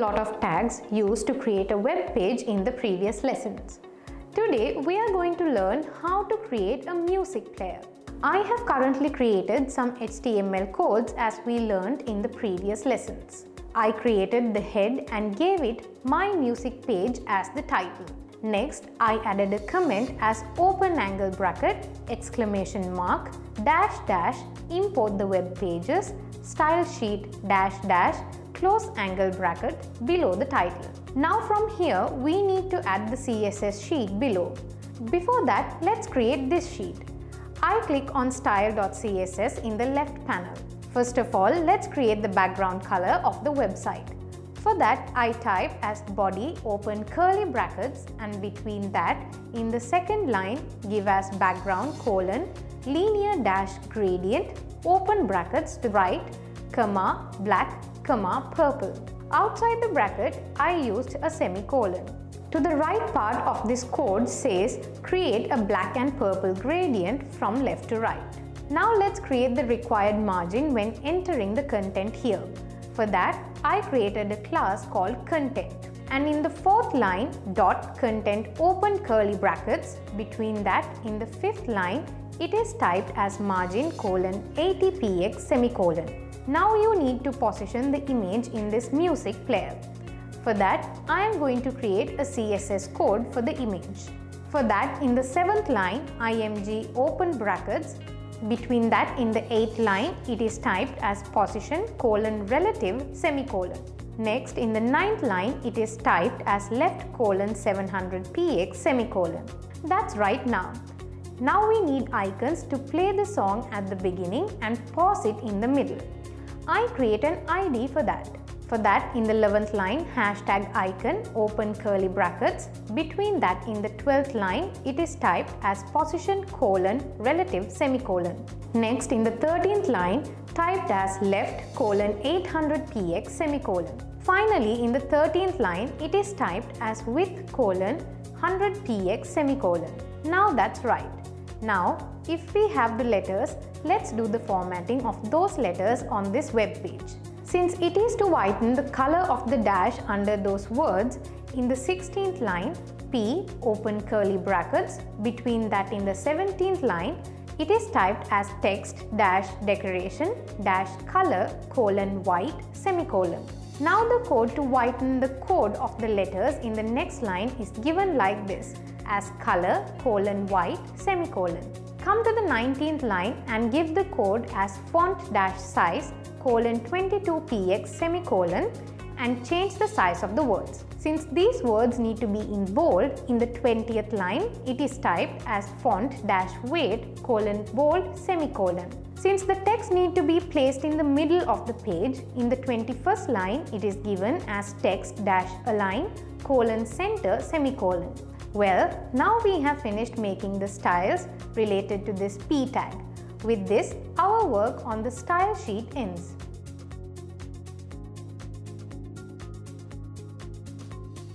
lot of tags used to create a web page in the previous lessons. Today we are going to learn how to create a music player. I have currently created some HTML codes as we learned in the previous lessons. I created the head and gave it My Music Page as the title. Next, I added a comment as open angle bracket, exclamation mark, dash dash, import the web pages, style sheet dash dash, close angle bracket below the title. Now from here, we need to add the CSS sheet below. Before that, let's create this sheet. I click on style.css in the left panel. First of all, let's create the background color of the website. For that, I type as body open curly brackets and between that, in the second line, give as background colon linear dash gradient open brackets to right, comma, black, comma, purple. Outside the bracket, I used a semicolon. To the right part of this code says create a black and purple gradient from left to right. Now let's create the required margin when entering the content here. For that, I created a class called content, and in the fourth line, dot content open curly brackets. Between that, in the fifth line, it is typed as margin colon 80px semicolon. Now you need to position the image in this music player. For that, I am going to create a CSS code for the image. For that, in the seventh line, img open brackets. Between that, in the 8th line, it is typed as position colon relative semicolon. Next, in the 9th line, it is typed as left colon 700px semicolon. That's right now. Now we need icons to play the song at the beginning and pause it in the middle. I create an ID for that. For that, in the 11th line, hashtag icon open curly brackets. Between that, in the 12th line, it is typed as position colon relative semicolon. Next, in the 13th line, typed as left colon 800px semicolon. Finally, in the 13th line, it is typed as width colon 100px semicolon. Now that's right. Now, if we have the letters, let's do the formatting of those letters on this web page. Since it is to whiten the color of the dash under those words, in the 16th line, P open curly brackets. Between that, in the 17th line, it is typed as text dash decoration dash color colon white semicolon. Now the code to whiten the code of the letters in the next line is given like this as color colon white semicolon. Come to the 19th line and give the code as font dash size colon 22px semicolon and change the size of the words. Since these words need to be in bold, in the 20th line, it is typed as font dash weight colon bold semicolon. Since the text need to be placed in the middle of the page, in the 21st line, it is given as text dash align colon center semicolon. Well, now we have finished making the styles related to this P tag. With this, our work on the style sheet ends.